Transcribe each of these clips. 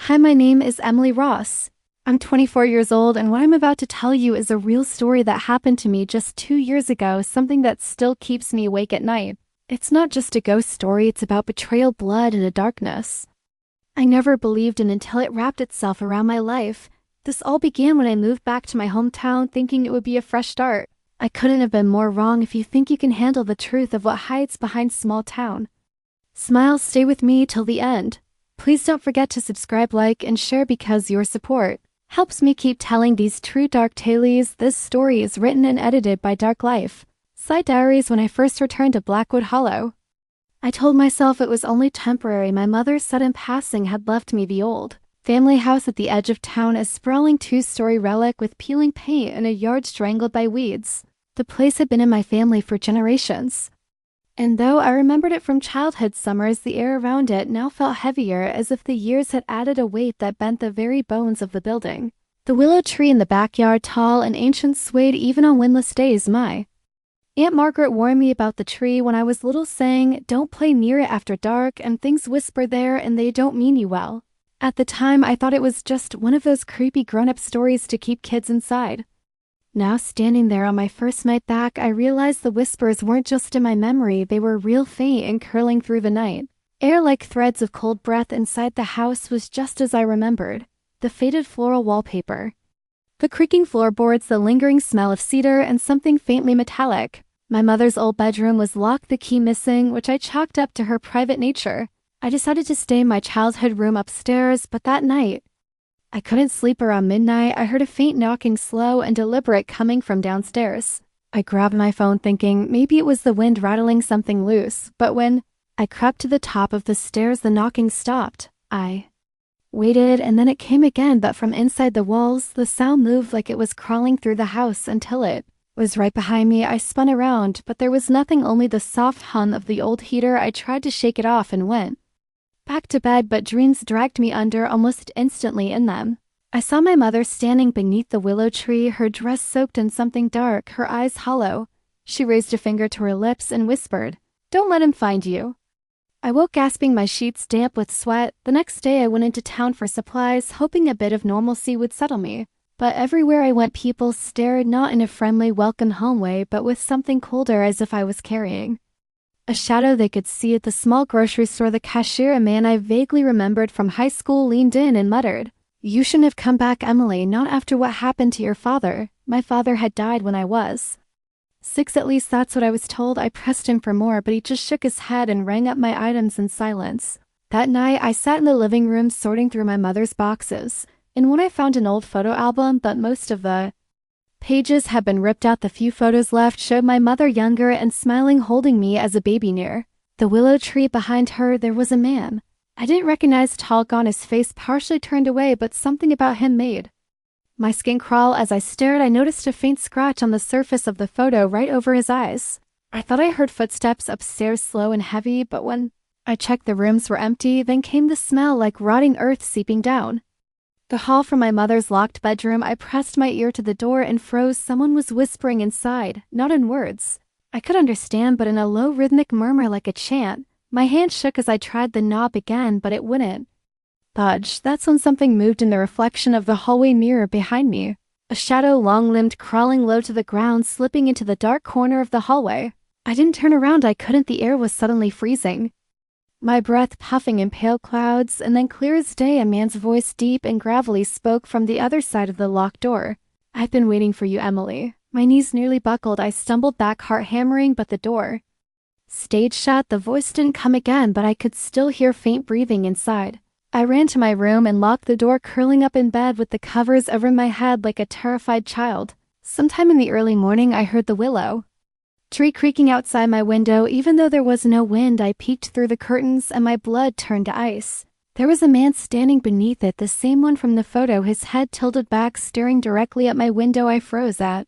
Hi, my name is Emily Ross. I'm 24 years old, and what I'm about to tell you is a real story that happened to me just 2 years ago, something that still keeps me awake at night. It's not just a ghost story, it's about betrayal, blood, and a darkness I never believed in until it wrapped itself around my life. This all began when I moved back to my hometown thinking it would be a fresh start. I couldn't have been more wrong if you think you can handle the truth of what hides behind small town. Smile, stay with me till the end. Please don't forget to subscribe, like, and share because your support helps me keep telling these true dark tales. This story is written and edited by Dark Life Side Diaries. When I first returned to Blackwood Hollow, I told myself it was only temporary. My mother's sudden passing had left me the old family house at the edge of town, a sprawling two-story relic with peeling paint and a yard strangled by weeds. The place had been in my family for generations, and though I remembered it from childhood summers, the air around it now felt heavier, as if the years had added a weight that bent the very bones of the building. The willow tree in the backyard, tall and ancient, swayed even on windless days. My Aunt Margaret warned me about the tree when I was little, saying, "Don't play near it after dark, and things whisper there and they don't mean you well." At the time, I thought it was just one of those creepy grown-up stories to keep kids inside. Now, standing there on my first night back, I realized the whispers weren't just in my memory, they were real, faint and curling through the night. Air like threads of cold breath inside the house was just as I remembered. The faded floral wallpaper, the creaking floorboards, the lingering smell of cedar, and something faintly metallic. My mother's old bedroom was locked, the key missing, which I chalked up to her private nature. I decided to stay in my childhood room upstairs, but that night, I couldn't sleep. Around midnight, I heard a faint knocking, slow and deliberate, coming from downstairs. I grabbed my phone thinking maybe it was the wind rattling something loose, but when I crept to the top of the stairs, the knocking stopped. I waited, and then it came again, but from inside the walls. The sound moved like it was crawling through the house until it was right behind me. I spun around, but there was nothing, only the soft hum of the old heater. I tried to shake it off and went back to bed, but dreams dragged me under almost instantly. In them, I saw my mother standing beneath the willow tree, her dress soaked in something dark, her eyes hollow. She raised a finger to her lips and whispered, "Don't let him find you." I woke gasping, my sheets damp with sweat. The next day I went into town for supplies, hoping a bit of normalcy would settle me. But everywhere I went, people stared, not in a friendly welcome home way, but with something colder, as if I was carrying a shadow they could see. At the small grocery store, the cashier, a man I vaguely remembered from high school, leaned in and muttered, "You shouldn't have come back, Emily, not after what happened to your father." My father had died when I was 6, at least that's what I was told. I pressed him for more, but he just shook his head and rang up my items in silence. That night, I sat in the living room sorting through my mother's boxes. In one I found an old photo album, but most of the pages had been ripped out. The few photos left showed my mother younger and smiling, holding me as a baby. Near the willow tree behind her, there was a man I didn't recognize, tall, gaunt, his face partially turned away, but something about him made my skin crawl. As I stared, I noticed a faint scratch on the surface of the photo right over his eyes. I thought I heard footsteps upstairs, slow and heavy, but when I checked, the rooms were empty. Then came the smell, like rotting earth seeping down the hall from my mother's locked bedroom. I pressed my ear to the door and froze. Someone was whispering inside, not in words I could understand, but in a low rhythmic murmur like a chant. My hand shook as I tried the knob again, but it wouldn't budge. That's when something moved in the reflection of the hallway mirror behind me. A shadow, long-limbed, crawling low to the ground, slipping into the dark corner of the hallway. I didn't turn around. I couldn't. The air was suddenly freezing, my breath puffing in pale clouds, and then clear as day, a man's voice, deep and gravelly, spoke from the other side of the locked door. "I've been waiting for you, Emily." My knees nearly buckled. I stumbled back, heart hammering, but the door stayed shut. The voice didn't come again, but I could still hear faint breathing inside. I ran to my room and locked the door, curling up in bed with the covers over my head like a terrified child. Sometime in the early morning, I heard the willow tree creaking outside my window. Even though there was no wind, I peeked through the curtains and my blood turned to ice. There was a man standing beneath it, the same one from the photo, his head tilted back, staring directly at my window. I froze at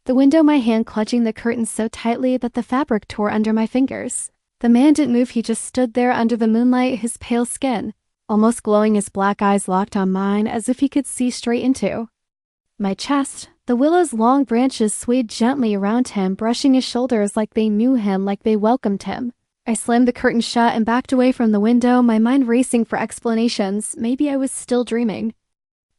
the window, my hand clutching the curtains so tightly that the fabric tore under my fingers. The man didn't move. He just stood there under the moonlight, his pale skin almost glowing, his black eyes locked on mine, as if he could see straight into my chest. The willow's long branches swayed gently around him, brushing his shoulders like they knew him, like they welcomed him. I slammed the curtain shut and backed away from the window, my mind racing for explanations. Maybe I was still dreaming.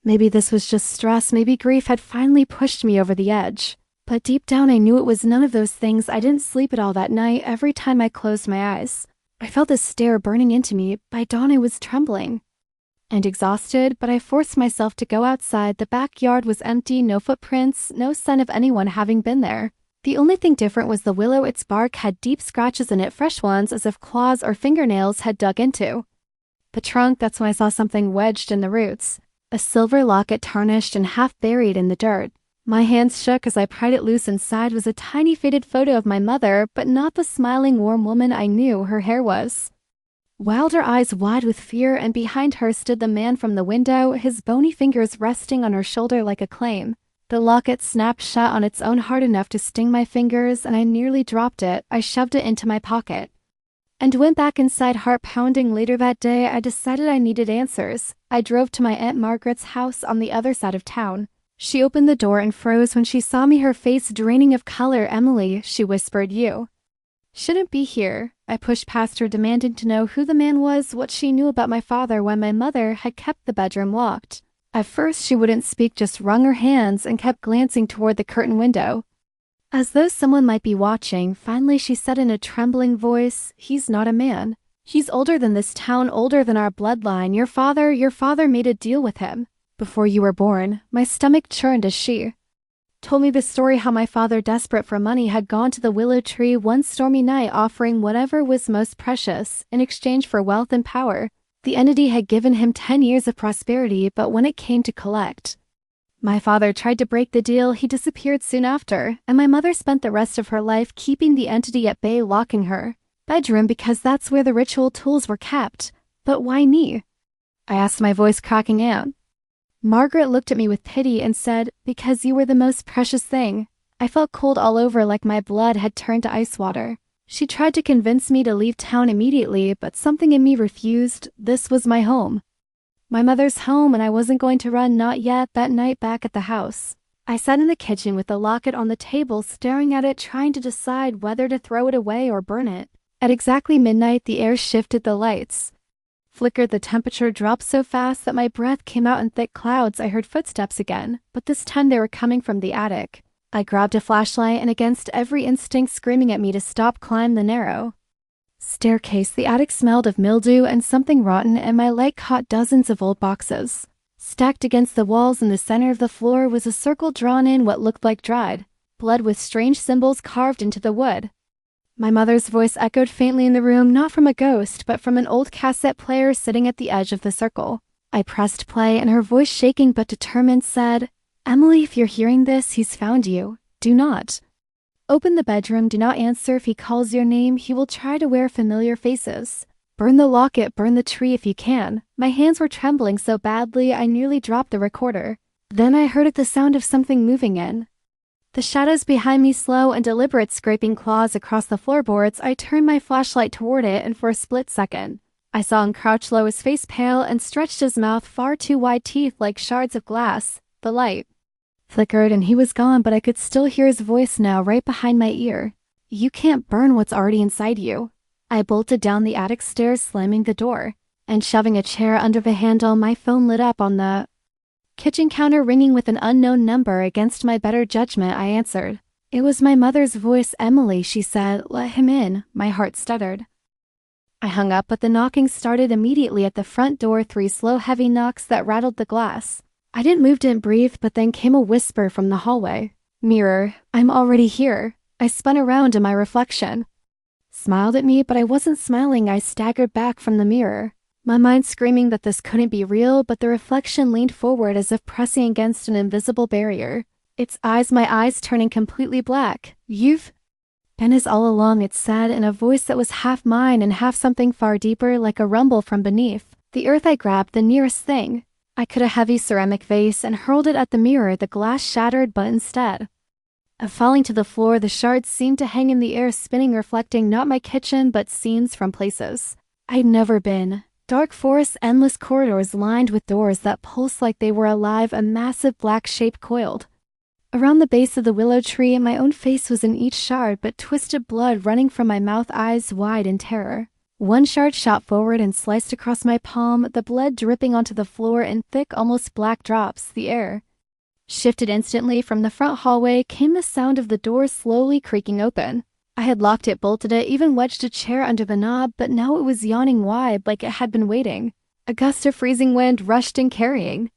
Maybe this was just stress, maybe grief had finally pushed me over the edge. But deep down I knew it was none of those things. I didn't sleep at all that night. Every time I closed my eyes, I felt this stare burning into me. By dawn I was trembling and exhausted, but I forced myself to go outside. The backyard was empty, no footprints, no sign of anyone having been there. The only thing different was the willow. Its bark had deep scratches in it, fresh ones, as if claws or fingernails had dug into the trunk. That's when I saw something wedged in the roots. A silver locket, tarnished and half buried in the dirt. My hands shook as I pried it loose. Inside was a tiny faded photo of my mother, but not the smiling, warm woman I knew her hair was. Wild, her eyes wide with fear, and behind her stood the man from the window, his bony fingers resting on her shoulder like a claim. The locket snapped shut on its own, hard enough to sting my fingers, and I nearly dropped it. I shoved it into my pocket and went back inside, heart pounding. Later that day, I decided I needed answers. I drove to my Aunt Margaret's house on the other side of town. She opened the door and froze when she saw me, her face draining of color. "Emily," she whispered, "you shouldn't be here." I pushed past her, demanding to know who the man was, what she knew about my father, when my mother had kept the bedroom locked. At first she wouldn't speak, just wrung her hands and kept glancing toward the curtain window, as though someone might be watching. Finally she said in a trembling voice, "He's not a man. He's older than this town, older than our bloodline. Your father made a deal with him before you were born." My stomach churned as she told me the story, how my father, desperate for money, had gone to the willow tree one stormy night, offering whatever was most precious in exchange for wealth and power. The entity had given him 10 years of prosperity, but when it came to collect, my father tried to break the deal. He disappeared soon after, and my mother spent the rest of her life keeping the entity at bay, locking her bedroom because that's where the ritual tools were kept. "But why me?" I asked, my voice cracking out. Margaret looked at me with pity and said, "Because you were the most precious thing." I felt cold all over, like my blood had turned to ice water. She tried to convince me to leave town immediately, but something in me refused. This was my home, my mother's home, and I wasn't going to run, not yet. That night back at the house, I sat in the kitchen with the locket on the table, staring at it, trying to decide whether to throw it away or burn it. At exactly midnight, the air shifted, the lights flickered, the temperature dropped so fast that my breath came out in thick clouds. I heard footsteps again, but this time they were coming from the attic. I grabbed a flashlight and, against every instinct screaming at me to stop, climbed the narrow staircase. The attic smelled of mildew and something rotten, and my light caught dozens of old boxes. Stacked against the walls in the center of the floor was a circle drawn in what looked like dried blood, with strange symbols carved into the wood. My mother's voice echoed faintly in the room, not from a ghost, but from an old cassette player sitting at the edge of the circle. I pressed play, and her voice, shaking but determined, said, "Emily, if you're hearing this, he's found you. Do not open the bedroom. Do not answer if he calls your name. He will try to wear familiar faces. Burn the locket, burn the tree if you can." My hands were trembling so badly I nearly dropped the recorder. Then I heard the sound of something moving in the shadows behind me, slow and deliberate, scraping claws across the floorboards. I turned my flashlight toward it, and for a split second, I saw him crouch low, his face pale, and stretched his mouth, far too wide, teeth like shards of glass. The light flickered and he was gone, but I could still hear his voice now, right behind my ear. "You can't burn what's already inside you." I bolted down the attic stairs, slamming the door and shoving a chair under the handle. My phone lit up on the kitchen counter, ringing with an unknown number. Against my better judgment, I answered. It was my mother's voice. "Emily," she said, "let him in." My heart stuttered. I hung up, but the knocking started immediately at the front door, 3 slow, heavy knocks that rattled the glass. I didn't move, didn't breathe, but then came a whisper from the hallway. "Mirror, I'm already here." I spun around, and my reflection smiled at me, but I wasn't smiling. I staggered back from the mirror, my mind screaming that this couldn't be real, but the reflection leaned forward as if pressing against an invisible barrier. Its eyes, my eyes, turning completely black. "You've been as all along," it said, in a voice that was half mine and half something far deeper, like a rumble from beneath the earth. I grabbed the nearest thing I could, a heavy ceramic vase, and hurled it at the mirror. The glass shattered, but instead of falling to the floor, the shards seemed to hang in the air, spinning, reflecting not my kitchen, but scenes from places I'd never been. Dark forests, endless corridors lined with doors that pulsed like they were alive, a massive black shape coiled Around the base of the willow tree, my own face was in each shard, but twisted blood running from my mouth, eyes wide in terror. One shard shot forward and sliced across my palm, the blood dripping onto the floor in thick, almost black drops. The air shifted instantly. From the front hallway came the sound of the door slowly creaking open. I had locked it, bolted it, even wedged a chair under the knob, but now it was yawning wide like it had been waiting. A gust of freezing wind rushed in, carrying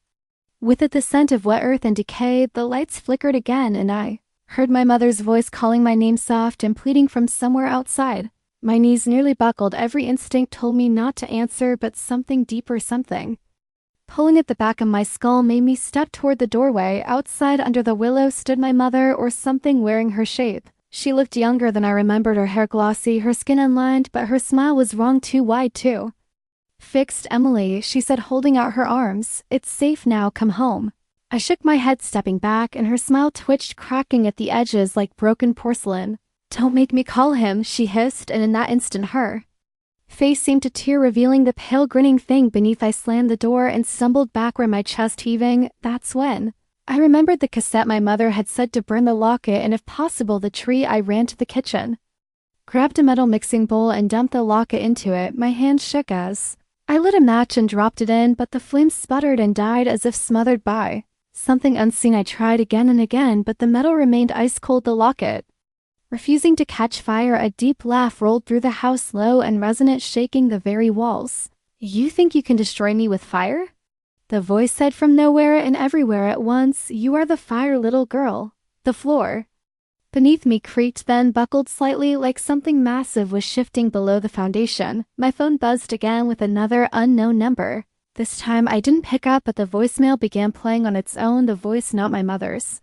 with it the scent of wet earth and decay. The lights flickered again, and I heard my mother's voice calling my name, soft and pleading from somewhere outside. My knees nearly buckled. Every instinct told me not to answer, but something deeper, something pulling at the back of my skull, made me step toward the doorway. Outside, under the willow, stood my mother, or something wearing her shape. She looked younger than I remembered, her hair glossy, her skin unlined, but her smile was wrong, too wide, too fixed. "Emily," she said, holding out her arms. "It's safe now, come home." I shook my head, stepping back, and her smile twitched, cracking at the edges like broken porcelain. "Don't make me call him," she hissed, and in that instant her face seemed to tear, revealing the pale, grinning thing beneath. I slammed the door and stumbled backward, my chest heaving. That's when I remembered the cassette my mother had said to burn the locket and, if possible, the tree. I ran to the kitchen, grabbed a metal mixing bowl, and dumped the locket into it. My hand shook as I lit a match and dropped it in, but the flames sputtered and died as if smothered by something unseen. I tried again and again, but the metal remained ice cold, the locket refusing to catch fire. A deep laugh rolled through the house, low and resonant, shaking the very walls. "You think you can destroy me with fire?" the voice said from nowhere and everywhere at once. "You are the fire, little girl." The floor beneath me creaked, then buckled slightly, like something massive was shifting below the foundation. My phone buzzed again with another unknown number. This time I didn't pick up, but the voicemail began playing on its own, the voice not my mother's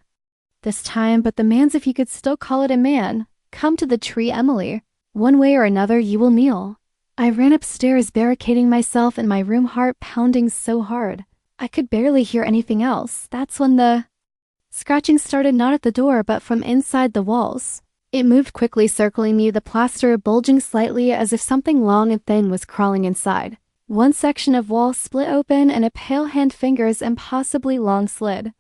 this time, but the man's, if you could still call it a man. "Come to the tree, Emily. One way or another you will kneel." I ran upstairs, barricading myself in my room, heart pounding so hard I could barely hear anything else. That's when the scratching started, not at the door, but from inside the walls. It moved quickly, circling me, the plaster bulging slightly as if something long and thin was crawling inside. One section of wall split open, and a pale hand, fingers impossibly long, slid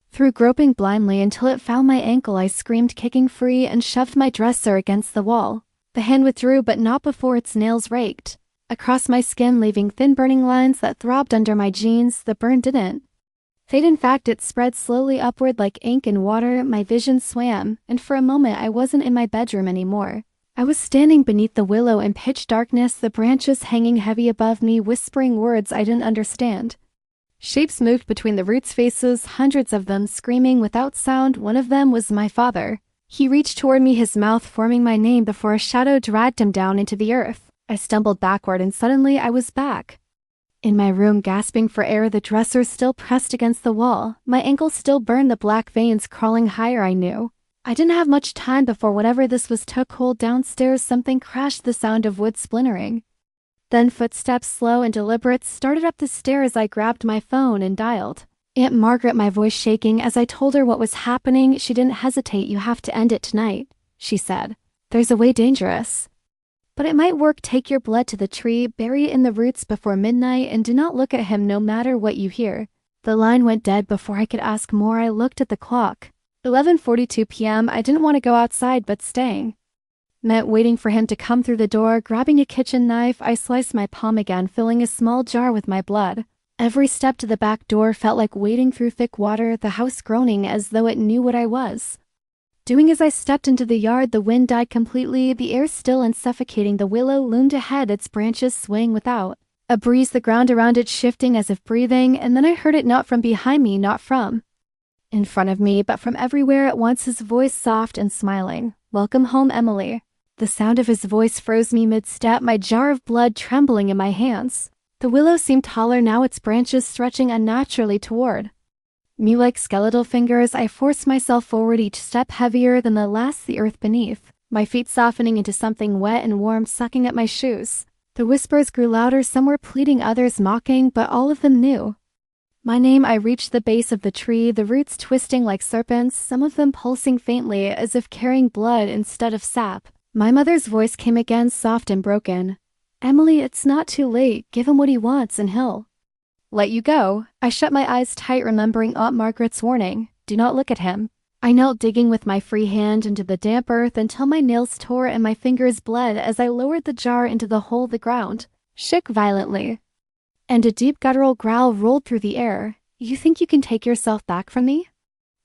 through, groping blindly until it found my ankle. I screamed, kicking free, and shoved my dresser against the wall. The hand withdrew, but not before its nails raked across my skin, leaving thin burning lines that throbbed under my jeans. The burn didn't fade. In fact, it spread slowly upward like ink in water. My vision swam, and for a moment I wasn't in my bedroom anymore. I was standing beneath the willow in pitch darkness, the branches hanging heavy above me, whispering words I didn't understand. Shapes moved between the roots, faces, hundreds of them, screaming without sound. One of them was my father. He reached toward me, his mouth forming my name before a shadow dragged him down into the earth. I stumbled backward, and suddenly I was back in my room, gasping for air, the dresser still pressed against the wall. My ankle still burned, the black veins crawling higher. I knew I didn't have much time before whatever this was took hold. Downstairs, something crashed, the sound of wood splintering. Then footsteps, slow and deliberate, started up the stairs. I grabbed my phone and dialed Aunt Margaret, my voice shaking as I told her what was happening. She didn't hesitate. "You have to end it tonight," she said. "There's a way, dangerous, but it might work. Take your blood to the tree, bury it in the roots before midnight, and do not look at him no matter what you hear." The line went dead before I could ask more. I looked at the clock. 11:42 p.m. I didn't want to go outside, but staying meant waiting for him to come through the door. Grabbing a kitchen knife, I sliced my palm again, filling a small jar with my blood. Every step to the back door felt like wading through thick water, the house groaning as though it knew what I was doing. As I stepped into the yard, the wind died completely, the air still and suffocating. The willow loomed ahead, its branches swaying without a breeze, the ground around it shifting as if breathing, and then I heard it, not from behind me, not from in front of me, but from everywhere at once, his voice soft and smiling. "Welcome home, Emily." The sound of his voice froze me mid-step, my jar of blood trembling in my hands. The willow seemed taller now, its branches stretching unnaturally toward me like skeletal fingers. I forced myself forward, each step heavier than the last, the earth beneath my feet softening into something wet and warm, sucking at my shoes. The whispers grew louder, some were pleading, others mocking, but all of them knew my name. I reached the base of the tree, the roots twisting like serpents, some of them pulsing faintly as if carrying blood instead of sap. My mother's voice came again, soft and broken. "Emily, it's not too late. Give him what he wants and he'll let you go." I shut my eyes tight, remembering Aunt Margaret's warning. "Do not look at him." I knelt digging with my free hand into the damp earth until my nails tore and my fingers bled as I lowered the jar into the hole the ground shook violently. And a deep guttural growl rolled through the air. "You think you can take yourself back from me?"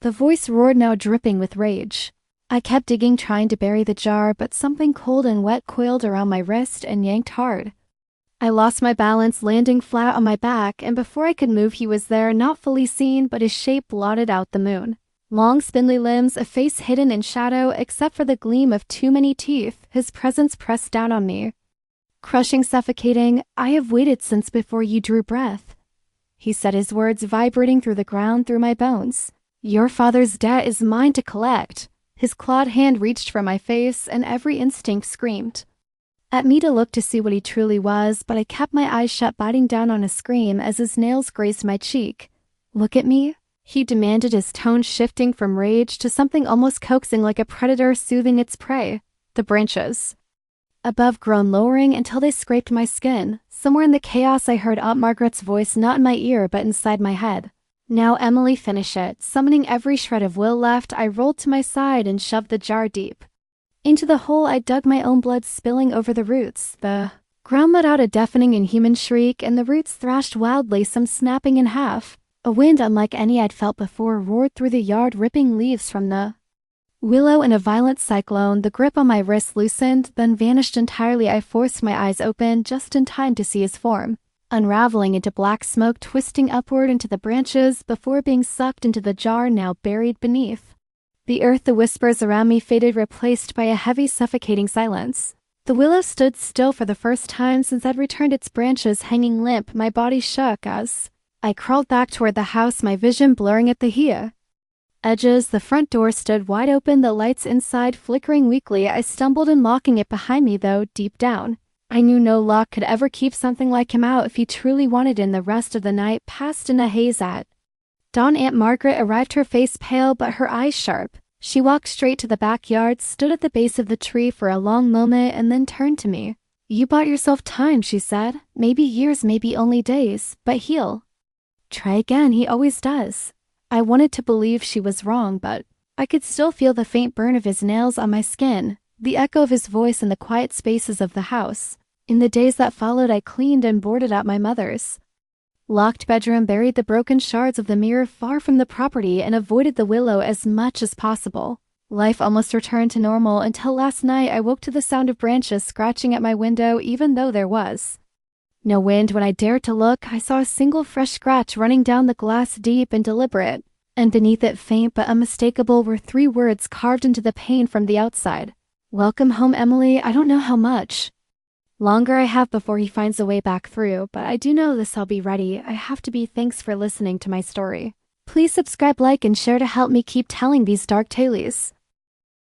The voice roared, now dripping with rage. I kept digging, trying to bury the jar, but something cold and wet coiled around my wrist and yanked hard. I lost my balance, landing flat on my back, and before I could move he was there, not fully seen, but his shape blotted out the moon. Long, spindly limbs, a face hidden in shadow except for the gleam of too many teeth, his presence pressed down on me. Crushing, suffocating. "I have waited since before you drew breath." He said, his words vibrating through the ground, through my bones. "Your father's debt is mine to collect." His clawed hand reached for my face, and every instinct screamed at me to look to see what he truly was, but I kept my eyes shut, biting down on a scream as his nails grazed my cheek. "Look at me," he demanded, his tone shifting from rage to something almost coaxing, like a predator soothing its prey. The branches above groaned, lowering until they scraped my skin. Somewhere in the chaos I heard Aunt Margaret's voice, not in my ear but inside my head. "Now, Emily, finish it." Summoning every shred of will left, I rolled to my side and shoved the jar deep into the hole. I dug, my own blood spilling over the roots. The ground let out a deafening, inhuman shriek, and the roots thrashed wildly, some snapping in half. A wind unlike any I'd felt before roared through the yard, ripping leaves from the willow in a violent cyclone. The grip on my wrist loosened, then vanished entirely. I forced my eyes open just in time to see his form unraveling into black smoke, twisting upward into the branches before being sucked into the jar now buried beneath the earth. The whispers around me faded, replaced by a heavy, suffocating silence. The willow stood still for the first time since I'd returned, its branches hanging limp. My body shook as I crawled back toward the house, my vision blurring at the edges. The front door stood wide open, the lights inside flickering weakly. I stumbled in, locking it behind me, though deep down I knew no lock could ever keep something like him out if he truly wanted in. The rest of the night passed in a haze. At dawn, Aunt Margaret arrived, her face pale but her eyes sharp. She walked straight to the backyard, stood at the base of the tree for a long moment, and then turned to me. "You bought yourself time," she said. "Maybe years, maybe only days, but he'll try again. He always does." I wanted to believe she was wrong, but I could still feel the faint burn of his nails on my skin, the echo of his voice in the quiet spaces of the house. In the days that followed, I cleaned and boarded at my mother's locked bedroom, buried the broken shards of the mirror far from the property, and avoided the willow as much as possible. Life almost returned to normal until last night. I woke to the sound of branches scratching at my window, even though there was no wind. When I dared to look, I saw a single fresh scratch running down the glass, deep and deliberate, and beneath it, faint but unmistakable, were 3 words carved into the pane from the outside. "Welcome home, Emily. I don't know how much longer I have before he finds a way back through, but I do know this, I'll be ready. I have to be. Thanks for listening to my story. Please subscribe, like, and share to help me keep telling these dark tales."